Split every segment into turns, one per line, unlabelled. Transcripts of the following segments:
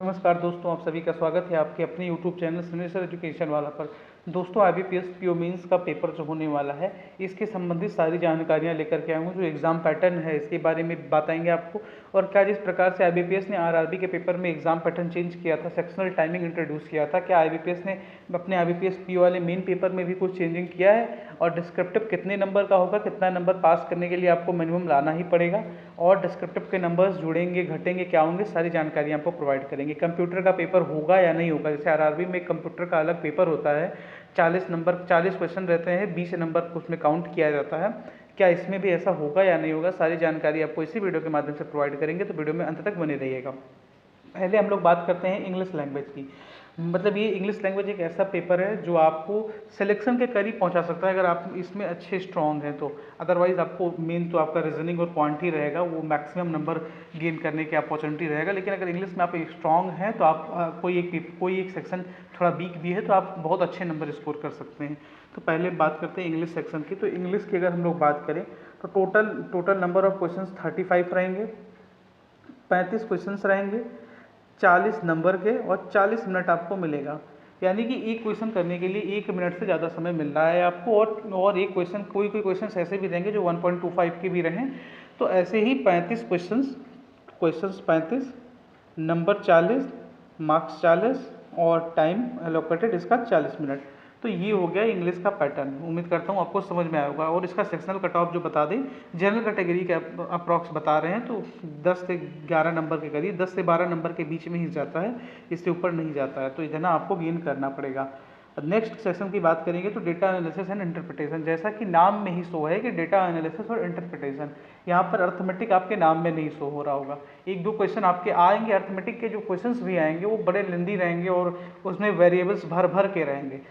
नमस्कार दोस्तों, आप सभी का स्वागत है आपके अपने YouTube चैनल सिग्नेचर एजुकेशन वाला पर। दोस्तों IBPS पीओ मेंस का पेपर जो होने वाला है, इसके संबंधित सारी जानकारियां लेकर के आया हूँ। जो एग्ज़ाम पैटर्न है इसके बारे में बताएंगे आपको, और क्या जिस प्रकार से IBPS ने RRB के पेपर में एग्ज़ाम पैटर्न चेंज किया था, सेक्शनल टाइमिंग इंट्रोड्यूस किया था, क्या IBPS ने अपने IBPS पीओ वाले मेन पेपर में भी कुछ चेंजिंग किया है, और डिस्क्रिप्टिव कितने नंबर का होगा, कितना नंबर पास करने के लिए आपको मिनिमम लाना ही पड़ेगा, और डिस्क्रिप्टिव के नंबर्स जुड़ेंगे घटेंगे क्या होंगे, सारी जानकारी आपको प्रोवाइड करेंगे। कंप्यूटर का पेपर होगा या नहीं होगा, जैसे आरआरबी में कंप्यूटर का अलग पेपर होता है, 40 क्वेश्चन रहते हैं, 20 नंबर उसमें काउंट किया जाता है। क्या इसमें भी ऐसा होगा या नहीं होगा, सारी जानकारी आपको इसी वीडियो के माध्यम से प्रोवाइड करेंगे, तो वीडियो में अंत तक बने रहिएगा। पहले हम लोग बात करते हैं इंग्लिश लैंग्वेज की। मतलब ये इंग्लिश लैंग्वेज एक ऐसा पेपर है जो आपको सिलेक्शन के करीब पहुंचा सकता है अगर आप इसमें अच्छे स्ट्रॉन्ग हैं तो। अदरवाइज आपको मेन तो आपका रीजनिंग और क्वांट ही रहेगा, वो मैक्सिमम नंबर गेन करने की अपॉर्चुनिटी रहेगा। लेकिन अगर इंग्लिश में आप स्ट्रॉन्ग हैं तो आप कोई एक सेक्शन थोड़ा वीक भी है तो आप बहुत अच्छे नंबर स्कोर कर सकते हैं। तो पहले बात करते हैं इंग्लिश सेक्शन की। तो इंग्लिश की अगर हम लोग बात करें तो टोटल नंबर ऑफ क्वेश्चन 35 रहेंगे, 35 क्वेश्चन रहेंगे, 40 नंबर के, और 40 मिनट आपको मिलेगा। यानी कि एक क्वेश्चन करने के लिए 1 मिनट से ज़्यादा समय मिल रहा है आपको। और एक क्वेश्चन, कोई क्वेश्चन ऐसे भी देंगे जो 1.25 के भी रहें। तो ऐसे ही 35 क्वेश्चंस 35, नंबर 40, मार्क्स 40, और टाइम एलोकेटेड इसका 40 मिनट। तो ये हो गया इंग्लिश का पैटर्न। उम्मीद करता हूँ आपको समझ में आया होगा। और इसका सेक्शनल कट ऑफ जो बता दें, जनरल कैटेगरी के अप्रॉक्स बता रहे हैं तो 10 से 11 नंबर के करीब, 10 से 12 नंबर के बीच में ही जाता है, इससे ऊपर नहीं जाता है। तो इतना आपको गेन करना पड़ेगा। नेक्स्ट सेशन की बात करेंगे तो डेटा एनालिसिस एंड इंटरप्रिटेशन। जैसा कि नाम में ही शो है कि डेटा एनालिसिस और इंटरप्रिटेशन, यहाँ पर अर्थमेटिक आपके नाम में नहीं शो हो रहा होगा। एक दो क्वेश्चन आपके आएंगे, अर्थमेटिक के जो क्वेश्चंस भी आएंगे वो बड़े लेंदी रहेंगे और उसमें वेरिएबल्स भर भर के रहेंगे।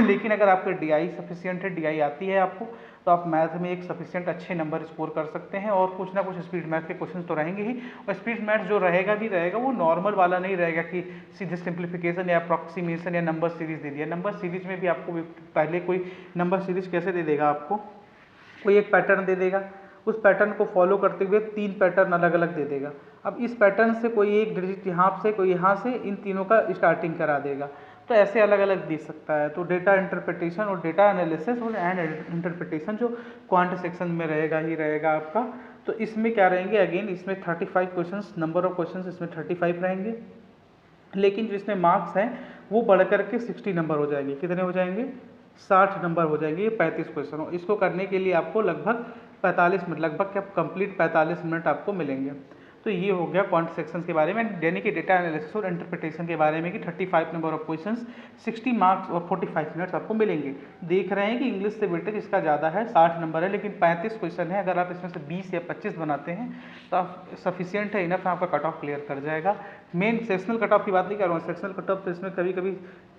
लेकिन अगर आपका DI सफिशियंट है, DI आती है आपको, तो आप मैथ में एक सफिशियंट अच्छे नंबर स्कोर कर सकते हैं। और कुछ ना कुछ स्पीड मैथ के क्वेश्चन तो रहेंगे ही, और स्पीड मैथ जो रहेगा भी रहेगा वो नॉर्मल वाला नहीं रहेगा कि सीधे सिंप्लीफिकेशन या अप्रॉक्सीमेशन या नंबर सीरीज दे दिया। नंबर सीरीज में भी आपको पहले कोई नंबर सीरीज कैसे दे देगा, आपको कोई एक पैटर्न दे देगा, उस पैटर्न को फॉलो करते हुए 3 पैटर्न अलग अलग दे देगा। अब इस पैटर्न से कोई एक डिजिट यहाँ से, कोई यहाँ से, इन तीनों का स्टार्टिंग करा देगा। तो ऐसे अलग अलग दे सकता है। तो डेटा इंटरप्रिटेशन और डेटा एनालिसिस और एंड इंटरप्रिटेशन जो क्वांट सेक्शन में रहेगा ही रहेगा आपका। तो इसमें क्या रहेंगे, अगेन इसमें 35 क्वेश्चंस, नंबर ऑफ क्वेश्चंस इसमें 35 रहेंगे। लेकिन जो इसमें मार्क्स हैं वो बढ़ करके 60 नंबर हो जाएंगे। कितने हो जाएंगे, 60 नंबर हो जाएंगे। 35 क्वेश्चन हो, इसको करने के लिए आपको लगभग 45 मिनट, लगभग क्या कंप्लीट 45 मिनट आपको मिलेंगे। तो ये हो गया क्वांट सेक्शन के बारे में, यानी कि डेटा एनालिसिस और इंटरप्रिटेशन के बारे में कि 35 नंबर ऑफ क्वेश्चंस, 60 मार्क्स और 45 मिनट्स आपको मिलेंगे। देख रहे हैं कि इंग्लिश से वेटेज इसका ज़्यादा है, 60 नंबर है, लेकिन 35 क्वेश्चन है। अगर आप इसमें से 20 या 25 बनाते हैं तो आप सफिशियंट है, इनफ आपका कट ऑफ क्लियर कर जाएगा। मेन सेक्शनल कट ऑफ की बात नहीं कर रहा हूँ, सेक्शनल कट ऑफ तो इसमें कभी कभी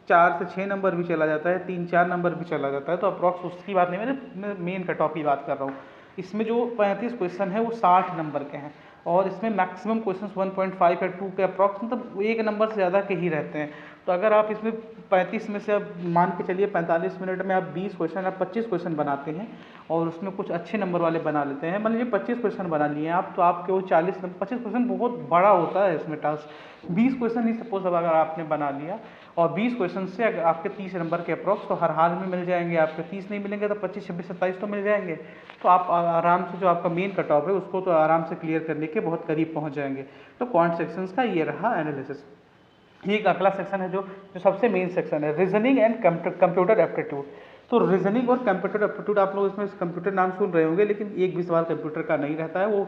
4 से 6 नंबर भी चला जाता है, 3-4 नंबर भी चला जाता है। तो अप्रॉक्स उसकी बात नहीं, मैं मेन कट ऑफ की बात कर रहा हूँ। इसमें जो 35 क्वेश्चन है वो 60 नंबर के हैं, और इसमें मैक्सिमम क्वेश्चंस 1.5 या 2 के अप्रॉक्स, मतलब 1 नंबर से ज़्यादा के ही रहते हैं। तो अगर आप इसमें 35 में से अब मान के चलिए 45 मिनट में आप 20 क्वेश्चन या 25 क्वेश्चन बनाते हैं, और उसमें कुछ अच्छे नंबर वाले बना लेते हैं, मान लीजिए 25 क्वेश्चन बना लिए आप, तो आपके वो 25 क्वेश्चन बहुत बड़ा होता है इसमें टास्क। 20 क्वेश्चन ही सपोज अब अगर आपने बना लिया, और 20 क्वेश्चन से अगर आपके 30 नंबर के अप्रॉक्स, तो हर हाल में मिल जाएंगे आपके। 30 नहीं मिलेंगे तो 25, 26, 27 तो मिल जाएंगे। तो आप आराम से जो आपका मेन कट ऑफ है उसको तो आराम से क्लियर करने के बहुत करीब पहुंच जाएंगे। तो क्वांट सेक्शंस का ये रहा एनालिसिस। ये अगला सेक्शन है जो सबसे मेन सेक्शन है, रीजनिंग एंड कंप्यूटर एप्टीट्यूड। तो रीजनिंग और कंप्यूटर एप्टीट्यूड, आप लोग इसमें कंप्यूटर नाम सुन रहे होंगे, लेकिन एक भी सवाल कंप्यूटर का नहीं रहता है, वो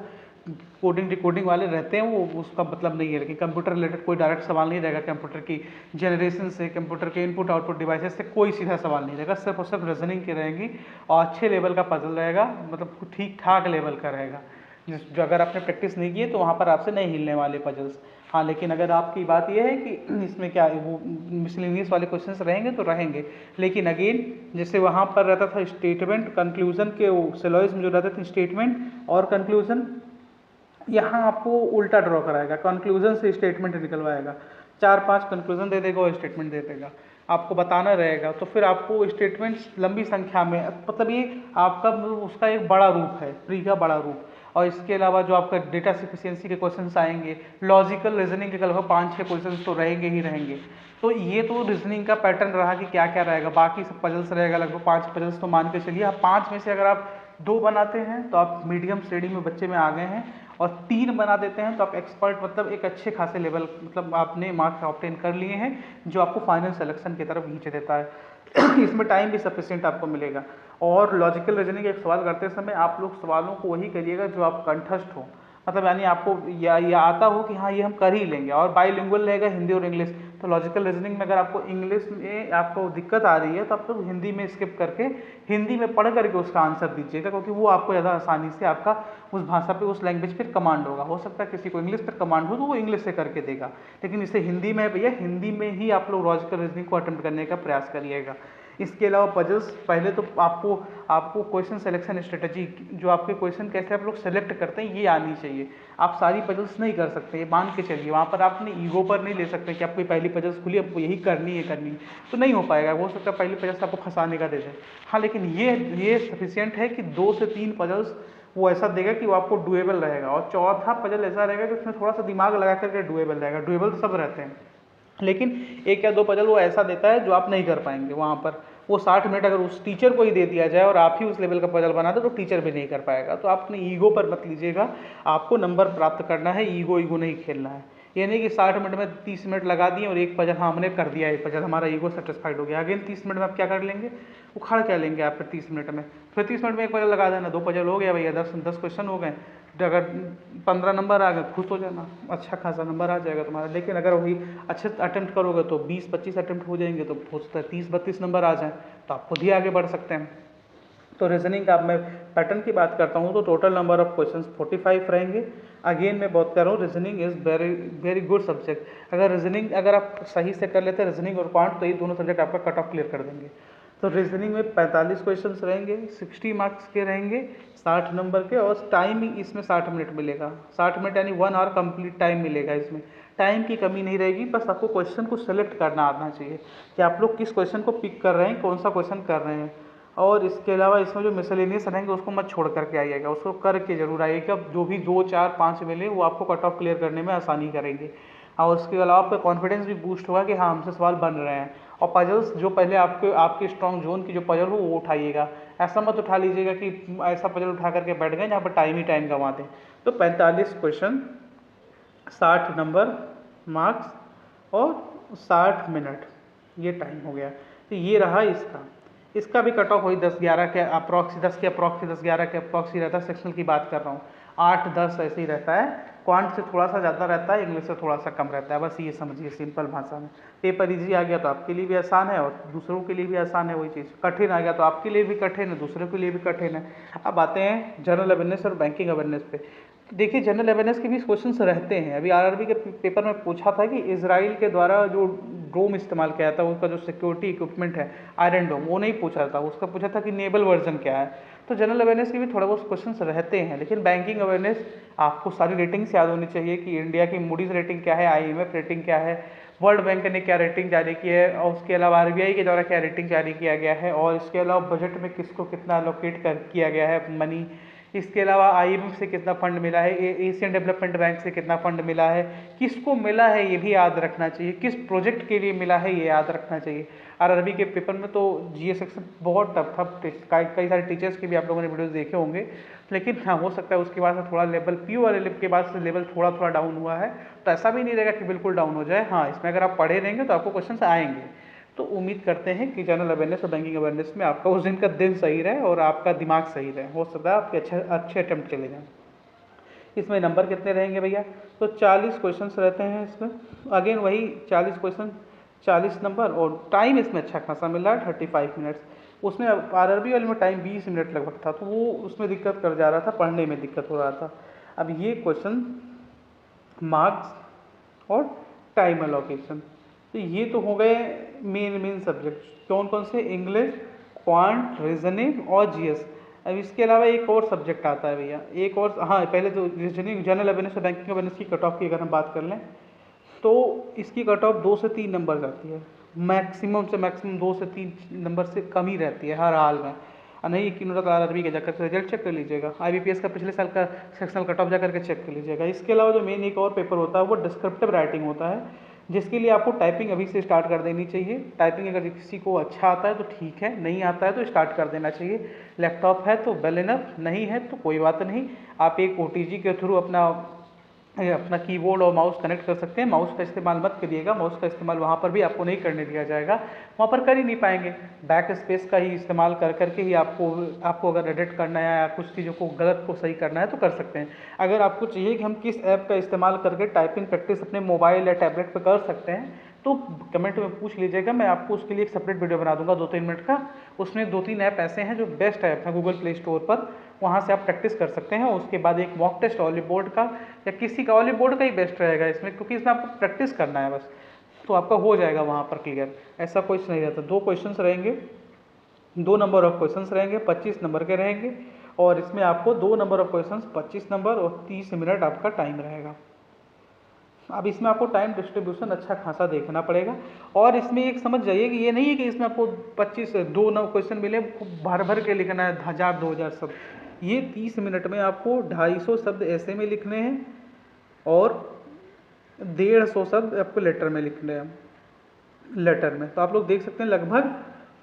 कोडिंग डिकोडिंग वाले रहते हैं, वो उसका मतलब नहीं है। लेकिन कंप्यूटर रिलेटेड कोई डायरेक्ट सवाल नहीं रहेगा, कंप्यूटर की जनरेशन से, कंप्यूटर के इनपुट आउटपुट डिवाइसेस से कोई सीधा सवाल नहीं रहेगा, सिर्फ और सिर्फ रीजनिंग की रहेंगी। और अच्छे लेवल का पजल रहेगा, मतलब ठीक ठाक लेवल का रहेगा। जो अगर आपने प्रैक्टिस नहीं की है तो वहाँ पर आपसे नहीं हिलने वाले पजल्स। हाँ, लेकिन अगर आपकी बात यह है कि इसमें क्या वो मिसलेनियस वाले क्वेश्चंस रहेंगे तो रहेंगे। लेकिन अगेन जैसे वहाँ पर रहता था स्टेटमेंट कंक्लूजन के, वो सिलॉजिज्म जो रहते थे स्टेटमेंट और कंक्लूजन, यहाँ आपको उल्टा ड्रॉ कराएगा, कंक्लूजन से स्टेटमेंट निकलवाएगा, 4-5 कंक्लूजन दे देगा और स्टेटमेंट दे देगा, आपको बताना रहेगा। तो फिर आपको स्टेटमेंट्स लंबी संख्या में, मतलब ये आपका उसका एक बड़ा रूप है, प्री का बड़ा रूप। और इसके अलावा जो आपका डेटा सफिशिएंसी के क्वेश्चंस आएंगे, लॉजिकल रीजनिंग के लगभग 5-6 क्वेश्चंस तो रहेंगे ही रहेंगे। तो ये तो रीजनिंग का पैटर्न रहा कि क्या क्या रहेगा, बाकी सब पजल्स रहेगा लगभग 5 पजल्स तो मान के चलिए। आप 5 में से अगर आप 2 बनाते हैं तो आप मीडियम श्रेणी में बच्चे में आ गए हैं, और 3 बना देते हैं तो आप एक्सपर्ट मतलब एक अच्छे खासे लेवल मतलब आपने मार्क्स ऑब्टेन कर लिए हैं, जो आपको फाइनल सिलेक्शन की तरफ खींच देता है। इसमें टाइम भी सफिशिएंट आपको मिलेगा। और लॉजिकल रीजनिंग एक सवाल करते समय आप लोग सवालों को वही करिएगा जो आप कंठस्थ हो, मतलब यानी आपको या आता हो कि हाँ ये हम कर ही लेंगे। और बाईलिंगुअल रहेगा हिंदी और इंग्लिश, तो लॉजिकल रीजनिंग में अगर आपको इंग्लिश में आपको दिक्कत आ रही है तो आप लोग हिंदी में स्किप करके हिंदी में पढ़ करके उसका आंसर दीजिएगा, क्योंकि वो आपको ज़्यादा आसानी से आपका उस भाषा पे उस लैंग्वेज पर कमांड होगा। हो सकता है किसी को इंग्लिश पर कमांड हो तो वो इंग्लिश से करके देगा, लेकिन इसे हिंदी में भैया हिंदी में ही आप लोग लॉजिकल रीजनिंग को अटेम्प्ट करने का प्रयास करिएगा। इसके अलावा पजल्स, पहले तो आपको क्वेश्चन सिलेक्शन स्ट्रेटजी, जो आपके क्वेश्चन कैसे आप लोग सेलेक्ट करते हैं ये आनी चाहिए। आप सारी पजल्स नहीं कर सकते, ये मान के चलिए। वहाँ पर आपने ईगो पर नहीं ले सकते कि आपकी पहली पजल्स खुली आपको यही करनी है तो नहीं हो पाएगा। हो सकता है पहली पजल्स आपको फंसाने का दे दे, हाँ, लेकिन ये सफिशियंट है कि 2 से 3 पजल्स वो ऐसा देगा कि वो आपको डुएबल रहेगा। और चौथा पजल ऐसा रहेगा कि उसमें थोड़ा सा दिमाग लगा करके डुएबल रहेगा। डुएबल सब रहते हैं, लेकिन 1 या 2 पजल वो ऐसा देता है जो आप नहीं कर पाएंगे। वहाँ पर वो 60 मिनट अगर उस टीचर को ही दे दिया जाए और आप ही उस लेवल का पजल बना दो तो टीचर भी नहीं कर पाएगा। तो आप अपने ईगो पर मत लीजिएगा, आपको नंबर प्राप्त करना है, ईगो नहीं खेलना है। ये नहीं कि 60 मिनट में 30 मिनट लगा दिए और एक पजल हाँ हमने कर दिया, एक पजल हमारा ईगो सेटिस्फाइड हो गया। अगेन 30 मिनट में आप क्या कर लेंगे, उखाड़ क्या लेंगे आप फिर 30 मिनट में। फिर 30 मिनट में एक पजल लगा देना, 2 पजल हो गया भैया, 10 क्वेश्चन हो गए। अगर 15 नंबर आ गए खुश हो जाना, अच्छा खासा नंबर आ जाएगा तुम्हारा। लेकिन अगर वही अच्छे अटेम्प्ट करोगे तो 20-25 अटेम्प्ट हो जाएंगे, तो हो सकता है 30-32 नंबर आ जाए, तो आप खुद ही आगे बढ़ सकते हैं। तो रीजनिंग का अब मैं पैटर्न की बात करता हूँ तो टोटल नंबर ऑफ क्वेश्चंस 45 रहेंगे। अगेन मैं बात कर रहा हूँ, reasoning is very good subject. अगर रीजनिंग अगर आप सही से कर लेते हैं रीजनिंग और क्वांट, तो ये दोनों सब्जेक्ट आपका कट ऑफ क्लियर कर देंगे। तो रीजनिंग में 45 क्वेश्चंस रहेंगे, 60 मार्क्स के रहेंगे, 60 नंबर के, और टाइमिंग इसमें 60 मिनट मिलेगा। 60 मिनट यानी 1 आवर कंप्लीट टाइम मिलेगा। इसमें टाइम की कमी नहीं रहेगी, बस आपको क्वेश्चन को सेलेक्ट करना आना चाहिए कि आप लोग किस क्वेश्चन को पिक कर रहे हैं, कौन सा क्वेश्चन कर रहे हैं। और इसके अलावा इसमें जो मिसलेनियस रहेंगे उसको मत छोड़ करके आइएगा, उसको करके जरूर आइएगा। जो भी 2, 4, 5 मिले वो आपको कट ऑफ क्लियर करने में आसानी करेंगे। और उसके अलावा आपका कॉन्फिडेंस भी बूस्ट होगा कि हाँ हमसे सवाल बन रहे हैं। और पजल्स जो पहले आपके स्ट्रॉन्ग जोन की जो पजल हो वो उठाइएगा। ऐसा मत उठा लीजिएगा कि ऐसा पजल उठा करके बैठ गए जहाँ पर टाइम गंवा दें। तो 45 क्वेश्चन, 60 नंबर मार्क्स और 60 मिनट, ये टाइम हो गया। तो ये रहा इसका भी कट ऑफ वही 10-11 के अप्रॉक्स, 10-11 के अप्रॉक्स ही रहता है। सेक्शनल की बात कर रहा हूँ, 8-10 ऐसे ही रहता है। क्वांट से थोड़ा सा ज़्यादा रहता है, इंग्लिश से थोड़ा सा कम रहता है, बस ये समझिए सिंपल भाषा में। पेपर इजी आ गया तो आपके लिए भी आसान है और दूसरों के लिए भी आसान है वही चीज़। कठिन आ गया तो आपके लिए भी कठिन है, दूसरों के लिए भी कठिन है। अब आते हैं जनरल अवेयरनेस और बैंकिंग अवेयरनेस पे। देखिए जनरल अवेयरनेस के भी क्वेश्चंस रहते हैं। अभी आरआरबी के पेपर में पूछा था कि इजराइल के द्वारा जो डोम इस्तेमाल किया था, उसका जो सिक्योरिटी इक्विपमेंट है आयरन डोम, वो नहीं पूछा था, उसका पूछा था कि नेबल वर्जन क्या है। तो जनरल अवेयरनेस के भी थोड़ा बहुत क्वेश्चंस रहते हैं। लेकिन बैंकिंग अवेयरनेस आपको सारी रेटिंग्स याद होनी चाहिए कि इंडिया की मूडीज रेटिंग क्या है, आईएमएफ रेटिंग क्या है, वर्ल्ड बैंक ने क्या रेटिंग जारी की है, और उसके अलावा आरबीआई के द्वारा क्या रेटिंग जारी किया गया है, और इसके अलावा बजट में किसको कितना एलोकेट किया गया है मनी। इसके अलावा आईएमएफ से कितना फंड मिला है, एशियन डेवलपमेंट बैंक से कितना फंड मिला है, किसको मिला है ये भी याद रखना चाहिए, किस प्रोजेक्ट के लिए मिला है ये याद रखना चाहिए। आरआरबी के पेपर में तो जीएस सेक्शन बहुत टफ था, कई सारे टीचर्स के भी आप लोगों ने वीडियोस देखे होंगे। लेकिन हाँ हो सकता है उसके बाद से थोड़ा लेवल पीयू वाले के बाद से लेवल थोड़ा थोड़ा डाउन हुआ है, तो ऐसा भी नहीं रहेगा कि बिल्कुल डाउन हो जाए। हाँ इसमें अगर आप पढ़े रहेंगे तो आपको क्वेश्चन आएंगे। तो उम्मीद करते हैं कि जनरल अवेयरनेस और बैंकिंग अवेयरनेस में आपका उस दिन का दिन सही रहे और आपका दिमाग सही रहे। हो सकता है आपके अच्छे अटेम्प्ट चले जाएँ। इसमें नंबर कितने रहेंगे भैया, तो 40 क्वेश्चंस रहते हैं इसमें। अगेन वही 40 क्वेश्चन 40 नंबर, और टाइम इसमें अच्छा खासा मिल रहा है 35 मिनट्स। उसमें आरआरबी वाले में टाइम 20 मिनट लगभग था, तो वो उसमें दिक्कत कर जा रहा था, पढ़ने में दिक्कत हो रहा था। अब ये क्वेश्चन मार्क्स और टाइम एलोकेशन, तो ये तो हो गए मेन सब्जेक्ट। कौन कौन से, इंग्लिश, क्वांट, रीजनिंग और जीएस। अब इसके अलावा एक और सब्जेक्ट आता है भैया, एक और, हाँ पहले तो रीजनिंग, जनरल अवेयरनेस और बैंकिंग अवेयरनेस की कट ऑफ की अगर हम बात कर लें तो इसकी कट ऑफ 2 से 3 नंबर जाती है, मैक्सिमम से मैक्सिमम 2 से 3 नंबर से कम ही रहती है हर हाल में। और नहीं यकीन होता तो आरआरबी का जाकर रिजल्ट चेक कर लीजिएगा, आईबीपीएस का पिछले साल का सेक्शनल कट ऑफ जाकर के चेक कर लीजिएगा। इसके अलावा जो मेन एक और पेपर होता है वो डिस्क्रिप्टिव राइटिंग होता है, जिसके लिए आपको टाइपिंग अभी से स्टार्ट कर देनी चाहिए। टाइपिंग अगर किसी को अच्छा आता है तो ठीक है, नहीं आता है तो स्टार्ट कर देना चाहिए। लैपटॉप है तो वेल इनफ, नहीं है तो कोई बात नहीं, आप एक ओटीजी के थ्रू अपना कीबोर्ड और माउस कनेक्ट कर सकते हैं। माउस का इस्तेमाल मत करिएगा, माउस का इस्तेमाल वहाँ पर भी आपको नहीं करने दिया जाएगा, वहाँ पर कर ही नहीं पाएंगे। बैक स्पेस का ही इस्तेमाल कर करके ही आपको अगर एडिट करना है या कुछ चीज़ों को गलत को सही करना है तो कर सकते हैं। अगर आपको चाहिए कि हम किस ऐप का इस्तेमाल करके टाइपिंग प्रैक्टिस अपने मोबाइल या टैबलेट पर कर सकते हैं तो कमेंट में पूछ लीजिएगा, मैं आपको उसके लिए एक सेपरेट वीडियो बना दूंगा 2-3 मिनट का। उसमें 2-3 ऐप ऐसे हैं जो बेस्ट ऐप हैं गूगल प्ले स्टोर पर, वहाँ से आप प्रैक्टिस कर सकते हैं। उसके बाद एक मॉक टेस्ट ऑलिव बोर्ड का या किसी का, ऑलिव बोर्ड का ही बेस्ट रहेगा इसमें, क्योंकि इसमें आपको प्रैक्टिस करना है बस, तो आपका हो जाएगा वहाँ पर क्लियर। ऐसा कुछ नहीं रहता। 2 क्वेश्चंस रहेंगे, 2 नंबर ऑफ क्वेश्चंस रहेंगे, 25 नंबर के रहेंगे, और इसमें आपको 2 नंबर ऑफ क्वेश्चंस 25 नंबर और 30 मिनट आपका टाइम रहेगा। अब इसमें आपको टाइम डिस्ट्रीब्यूशन अच्छा खासा देखना पड़ेगा। और इसमें एक समझ जाइए कि ये नहीं है कि इसमें आपको 2 नौ क्वेश्चन मिले भर भर के लिखना है 1000-2000 शब्द। ये 30 मिनट में आपको 250 शब्द ऐसे में लिखने हैं और 150 शब्द आपको लेटर में लिखने हैं। लेटर में तो आप लोग देख सकते हैं लगभग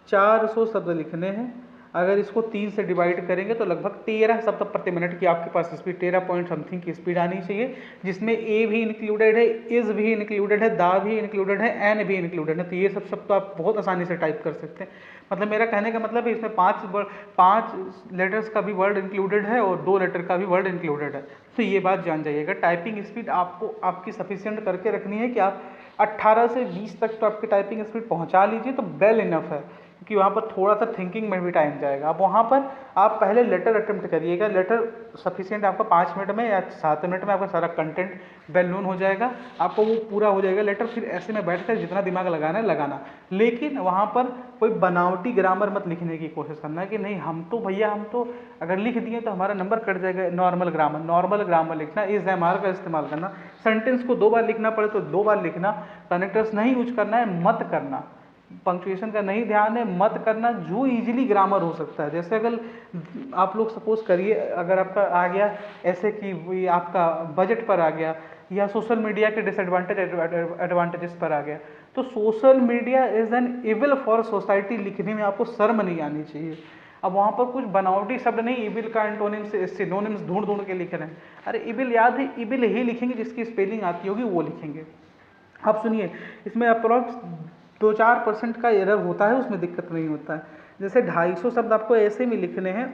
400 शब्द लिखने हैं। अगर इसको 3 से डिवाइड करेंगे तो लगभग 13 शब्द प्रति मिनट की आपके पास स्पीड, 13 पॉइंट समथिंग की स्पीड आनी चाहिए, जिसमें ए भी इंक्लूडेड है, इज भी इंक्लूडेड है, दा भी इंक्लूडेड है, एन भी इंक्लूडेड है। तो ये सब शब्द तो आप बहुत आसानी से टाइप कर सकते हैं। मतलब मेरा कहने का मतलब है इसमें 5 लेटर्स का भी वर्ड इंक्लूडेड है और 2 लेटर का भी वर्ड इंक्लूडेड है। तो ये बात जान जाइएगा। टाइपिंग स्पीड आपको आपकी सफिशिएंट करके रखनी है कि आप 18 से 20 तक तो आपकी टाइपिंग स्पीड पहुंचा लीजिए तो वेल इनफ है, क्योंकि वहाँ पर थोड़ा सा थिंकिंग में भी टाइम जाएगा। अब वहाँ पर आप पहले लेटर अटेम्प्ट करिएगा, लेटर सफिशिएंट आपका 5 मिनट में या 7 मिनट में आपका सारा कंटेंट वेल नोन हो जाएगा, आपको वो पूरा हो जाएगा लेटर। फिर ऐसे में बैठकर जितना दिमाग लगाना है लगाना, लेकिन वहाँ पर कोई बनावटी ग्रामर मत लिखने की कोशिश करना कि नहीं हम तो अगर लिख दिए तो हमारा नंबर कट जाएगा। नॉर्मल ग्रामर लिखना, इज एम आर का इस्तेमाल करना, सेंटेंस को 2 बार लिखना पड़े तो 2 बार लिखना, कनेक्टर्स नहीं यूज करना है, मत करना, पंक्चुएशन का नहीं ध्यान है, मत करना। जो इजीली ग्रामर हो सकता है, जैसे अगर आप लोग सपोज करिए अगर आपका आ गया ऐसे कि आपका बजट पर आ गया या सोशल मीडिया के डिसएडवांटेज एडवांटेजेस पर आ गया, तो social media is an evil for society लिखने में आपको शर्म नहीं आनी चाहिए। अब वहाँ पर कुछ बनावटी शब्द नहीं, इविल का एंटोनिम्स सिनोनिम्स ढूंढ के लिख रहे हैं। अरे इविल याद है, इविल ही लिखेंगे जिसकी स्पेलिंग आती होगी वो लिखेंगे। अब सुनिए, इसमें अप्रॉक्स 2-4% का एरर होता है, उसमें दिक्कत नहीं होता है। जैसे 250 शब्द आपको ऐसे में लिखने हैं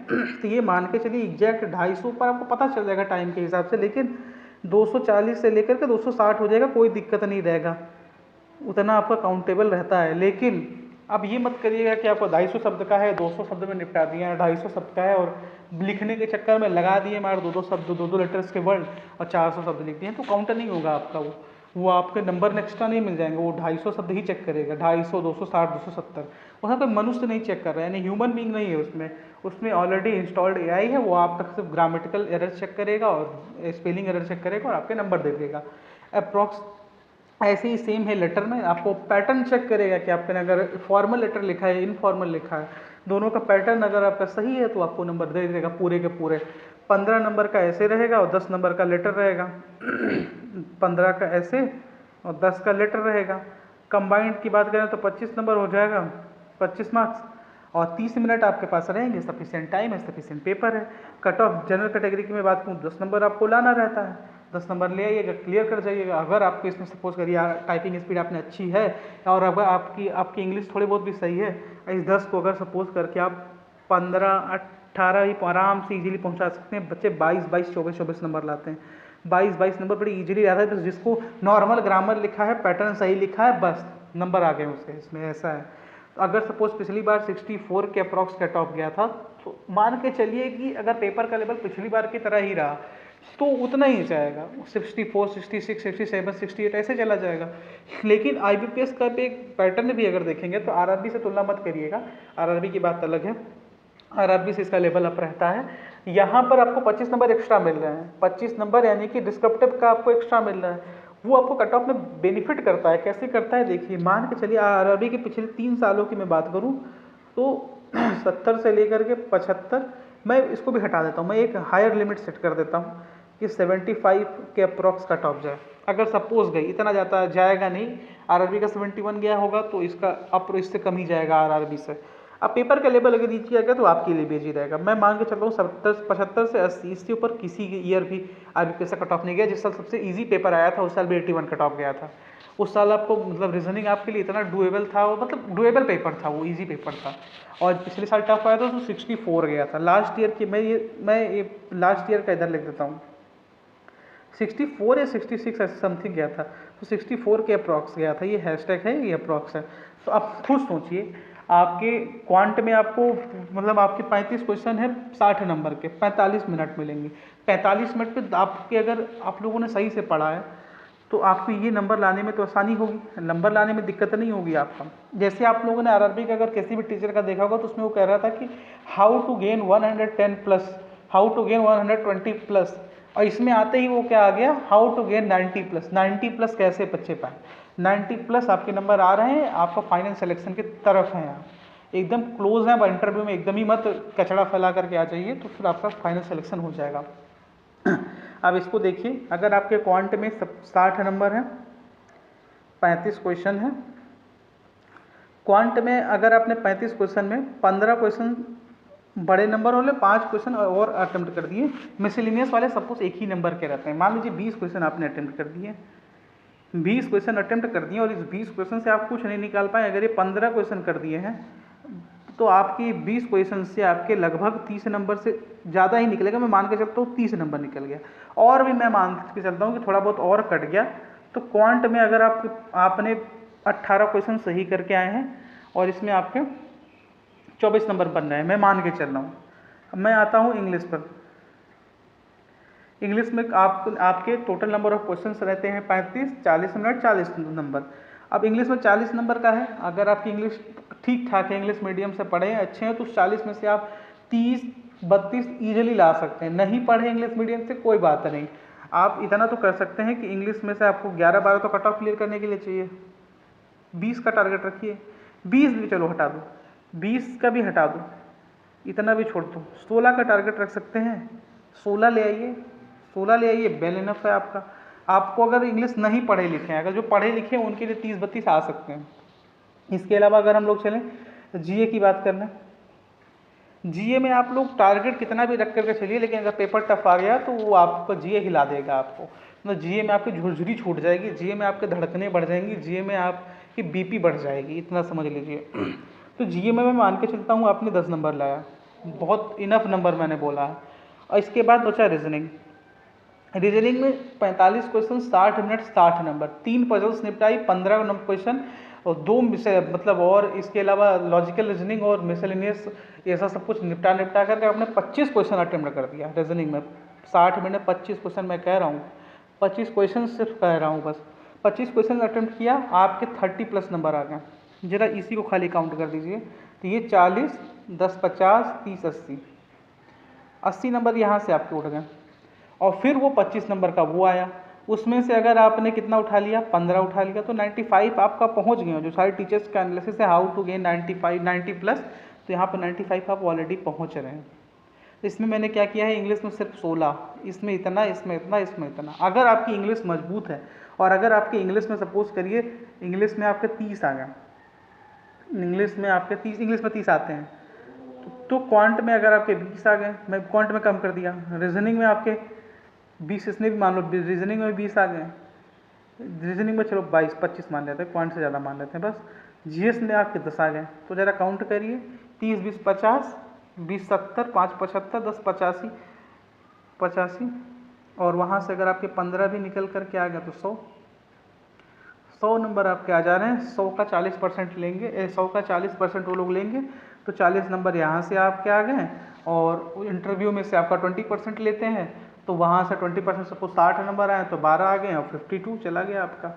तो ये मान के चलिए एग्जैक्ट 250 पर आपको पता चल जाएगा टाइम के हिसाब से, लेकिन 240 से लेकर के 260 हो जाएगा, कोई दिक्कत नहीं रहेगा, उतना आपका काउंटेबल रहता है। लेकिन अब ये मत करिएगा कि आपको 250 शब्द का है 200 शब्द में निपटा दिया, 250 शब्द का है और लिखने के चक्कर में लगा दिए मार 2-2 शब्द 2-2 लेटर्स के वर्ड और 400 शब्द लिख दिए, तो काउंटर नहीं होगा आपका। वो आपके नंबर एक्स्ट्रा नहीं मिल जाएंगे, वो 250 शब्द ही चेक करेगा, 250, 260, 270। वहाँ कोई मनुष्य नहीं चेक कर रहा है, यानी ह्यूमन बीइंग नहीं है उसमें ऑलरेडी इंस्टॉल्ड एआई है, वो आपका सिर्फ ग्रामेटिकल एरर चेक करेगा और स्पेलिंग एरर चेक करेगा और आपके नंबर दे देगा अप्रॉक्स। ऐसे ही सेम है लेटर में, आपको पैटर्न चेक करेगा कि आपने अगर फॉर्मल लेटर लिखा है इनफॉर्मल लिखा है, दोनों का पैटर्न अगर आपका सही है तो आपको नंबर दे देगा पूरे के पूरे। 15 नंबर का ऐसे रहेगा और 10 नंबर का लेटर रहेगा 15 का ऐसे और 10 का लेटर रहेगा। कंबाइंड की बात करें तो 25 नंबर हो जाएगा, 25 मार्क्स, और 30 मिनट आपके पास रहेंगे, सफिशिएंट टाइम है, सफिशिएंट पेपर है। कट ऑफ जनरल कैटेगरी की मैं बात करूँ 10 नंबर आपको लाना रहता है, 10 नंबर ले आइएगा, क्लियर कर जाइएगा। अगर आपको इसमें सपोज करिए टाइपिंग स्पीड आपने अच्छी है और अगर आपकी इंग्लिश थोड़ी बहुत भी सही है, इस 10 को अगर सपोज करके आप 15-18 ही आराम से इजीली पहुंचा सकते हैं। बच्चे 22-22, 24-24 नंबर लाते हैं, 22-22 नंबर बड़ी इजीली आता है। तो जिसको नॉर्मल ग्रामर लिखा है, पैटर्न सही लिखा है, बस नंबर आ गए उसके, इसमें ऐसा है। तो अगर सपोज पिछली बार 64 के अप्रॉक्स कट ऑफ गया था, तो मान के चलिए कि अगर पेपर का लेवल पिछली बार की तरह ही रहा तो उतना ही जाएगा, 64, 66, 67, 68 ऐसे चला जाएगा। लेकिन आईबीपीएस का एक पैटर्न भी अगर देखेंगे तो आरआरबी से तुलना मत करिएगा, आरआरबी की बात अलग है, आरआरबी से इसका लेवल अप रहता है। यहाँ पर आपको 25 नंबर एक्स्ट्रा मिल रहे हैं, 25 नंबर यानी कि डिस्क्रिप्टिव का आपको एक्स्ट्रा मिल रहा है, वो आपको कट ऑफ में बेनिफिट करता है। कैसे करता है देखिए, मान के चलिए आरआरबी के पिछले 3 सालों की मैं बात करूँ तो 70 से लेकर के 75, मैं इसको भी हटा देता हूँ, मैं एक हायर लिमिट सेट कर देता हूँ कि 75 के अप्रॉक्स कट ऑफ जाए। अगर सपोज गई, इतना जाता जाएगा नहीं, आरआरबी का 71 गया होगा तो इसका अपर इससे कम ही जाएगा आरआरबी से। अब पेपर का लेवल अगर नीचे आएगा तो आपके लिए बेच ही रहेगा। मैं मान के चल रहा हूँ 75 से 80, इसके ऊपर किसी ईयर भी आरबीपीएस का कट ऑफ नहीं गया। जिस साल सबसे इजी पेपर आया था उस साल भी 81 कट ऑफ गया था। उस साल आपको मतलब रीजनिंग आपके लिए इतना डुएबल था, वो मतलब डुएबल पेपर था, वो इजी पेपर था। और पिछले साल टफ आया था तो 64 गया था लास्ट ईयर की। मैं ये लास्ट ईयर का इधर लिख देता हूँ, 64 या 66 ऐसे समथिंग गया था, तो 64 के अप्रॉक्स गया था। ये हैशटैग है, ये अप्रॉक्स है। तो आप खुद सोचिए, आपके क्वांट में आपको मतलब आपके 35 क्वेश्चन है 60 नंबर के, 45 मिनट मिलेंगे। 45 मिनट पे आपके अगर आप लोगों ने सही से पढ़ा है तो आपको ये नंबर लाने में तो आसानी होगी, नंबर लाने में दिक्कत नहीं होगी आपका। जैसे आप लोगों ने आरआरबी का अगर किसी भी टीचर का देखा होगा तो उसमें वो कह रहा था कि how to gain 110 plus, how to gain 120 plus, और इसमें आते ही वो क्या आ गया, how to gain 90 plus. 90 plus कैसे बच्चे पाए, 90 प्लस आपके नंबर आ रहे हैं, आपका फाइनल सिलेक्शन की तरफ हैं, आप एकदम क्लोज हैं। इंटरव्यू में एकदम ही मत कचड़ा फैला करके आ जाइए, तो फिर आपका फाइनल सिलेक्शन हो जाएगा। अब इसको देखिए, अगर आपके क्वांट में 60 नंबर हैं, 35 क्वेश्चन हैं क्वांट में, अगर आपने 35 क्वेश्चन में 15 क्वेश्चन बड़े नंबर वाले, 5 क्वेश्चन और अटेम्प्ट कर दिए, मिसलिनियस वाले सपोज एक ही नंबर के रहते हैं। मान लीजिए 20 क्वेश्चन आपने अटेम्प्ट कर दिए, 20 क्वेश्चन अटेम्प्ट कर दिए और इस 20 क्वेश्चन से आप कुछ नहीं निकाल पाए। अगर ये 15 क्वेश्चन कर दिए हैं तो आपकी 20 क्वेश्चन से आपके लगभग 30 नंबर से ज़्यादा ही निकलेगा। मैं मान के चलता हूँ 30 नंबर निकल गया, और भी मैं मान के चलता हूँ कि थोड़ा बहुत और कट गया। तो क्वांट में अगर आपने 18 क्वेश्चन सही करके आए हैं और इसमें आपके 24 नंबर बन रहे हैं, मैं मान के चल रहा हूँ। अब मैं आता हूँ इंग्लिश पर। इंग्लिश में आपके टोटल नंबर ऑफ क्वेश्चंस रहते हैं 35, 40 मिनट 40 नंबर। अब इंग्लिश में 40 नंबर का है, अगर आपकी इंग्लिश ठीक ठाक है, इंग्लिश मीडियम से पढ़े हैं, अच्छे हैं, तो 40 में से आप 30, 32 ईजिली ला सकते हैं। नहीं पढ़े इंग्लिश मीडियम से कोई बात नहीं, आप इतना तो कर सकते हैं कि इंग्लिश में से आपको 11-12 तो कट ऑफ क्लियर करने के लिए चाहिए। 20 का टारगेट रखिए, 20 भी चलो हटा दो, 20 का भी हटा दो, इतना भी छोड़ दो, 16 का टारगेट रख सकते हैं। 16 ले आइए, 16 ले आइए, वेल इनफ है आपका। आपको अगर इंग्लिश नहीं पढ़े लिखे हैं, अगर जो पढ़े लिखे हैं उनके लिए 30-32 आ सकते हैं। इसके अलावा अगर हम लोग चलें जीए की बात कर लें, जीए में आप लोग टारगेट कितना भी रख करके चलिए, लेकिन अगर पेपर टफ आ गया तो वो आपको जीए हिला देगा। आपको मतलब जीए में आपकी झुरझुरी छूट जाएगी, जीए में आपके धड़कने बढ़ जाएंगी, जीए में आपकी बीपी बढ़ जाएगी, इतना समझ लीजिए। तो जीए में मैं मान के चलता हूँ आपने 10 नंबर लाया, बहुत इनफ नंबर मैंने बोला है। और इसके बाद बचा रीजनिंग। रीजनिंग में 45 क्वेश्चन, 60 मिनट, 60 नंबर, 3 पजल्स निपटाई, 15 क्वेश्चन और 2 मतलब, और इसके अलावा लॉजिकल रीजनिंग और मिसलेनियस, ऐसा सब कुछ निपटा करके आपने 25 क्वेश्चन अटेम्प्ट कर दिया रीजनिंग में। 60 मिनट 25 क्वेश्चन, मैं कह रहा हूँ 25 क्वेश्चन सिर्फ कह रहा हूँ बस। 25 क्वेश्चन अटेम्प्ट किया, आपके 30 प्लस नंबर आ गए। जरा इसी को खाली काउंट कर दीजिए, तो ये 40, 10, 50, 30, 80 नंबर यहाँ से आपके उठ गए। और फिर वो 25 नंबर का वो आया, उसमें से अगर आपने कितना उठा लिया, 15 उठा लिया, तो 95 आपका पहुंच गए। जो सारे टीचर्स का एनालिसिस है हाउ टू गेन 95, 90 प्लस, तो यहाँ पर 95 आप ऑलरेडी पहुंच रहे हैं। तो इसमें मैंने क्या किया है, इंग्लिश में सिर्फ 16, इसमें इतना, इसमें इतना, इसमें इतना। अगर आपकी इंग्लिश मजबूत है और अगर आपकी इंग्लिश में सपोज करिए इंग्लिश में आपके 30 आ गए, इंग्लिश में आपके 30, इंग्लिश में 30 आते हैं, तो क्वांट में अगर आपके 20 आ गए, मैं क्वांट में कम कर दिया, रीजनिंग में आपके 20, इसने भी मान लो रीजनिंग में 20 आ गए, रीजनिंग में चलो 22-25 मान लेते हैं, पॉइंट से ज़्यादा मान लेते हैं बस। जीएस में आपके 10 आ गए, तो ज़रा काउंट करिए, 30, 20, 50, 20, 70, 5, 75, 10, 85, और वहाँ से अगर आपके 15 भी निकल करके आ गए तो 100 नंबर आपके आ जा रहे हैं। 100 का 40% लेंगे, 100 का 40% वो लोग लेंगे, तो 40 नंबर यहाँ से आपके आ गए। और इंटरव्यू में से आपका 20% लेते हैं, तो वहाँ से 20% सपोज 60 नंबर आए तो 12 आ गए और 52 चला गया आपका।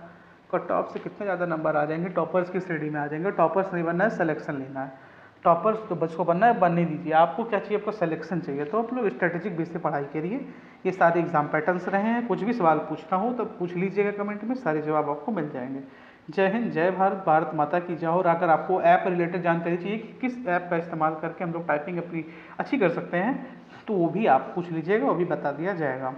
कट ऑफ से कितने ज़्यादा नंबर आ जाएंगे, टॉपर्स की श्रेणी में आ जाएंगे। टॉपर्स नहीं बनना है, सिलेक्शन लेना है। टॉपर्स तो बच्चों को बनना है, बनने दीजिए। आपको क्या चाहिए, आपको सिलेक्शन चाहिए, तो आप लोग स्ट्रेटेजिक बेस से पढ़ाई करिए। ये सारे एग्जाम पैटर्न्स रहे हैं, कुछ भी सवाल पूछना हो तो पूछ लीजिएगा कमेंट में, सारे जवाब आपको मिल जाएंगे। जय हिंद, जय भारत, भारत माता की जय। और अगर आपको ऐप रिलेटेड जानकारी चाहिए कि किस ऐप का इस्तेमाल करके हम लोग टाइपिंग अपनी अच्छी कर सकते हैं, तो वो भी आप पूछ लीजिएगा, वो भी बता दिया जाएगा।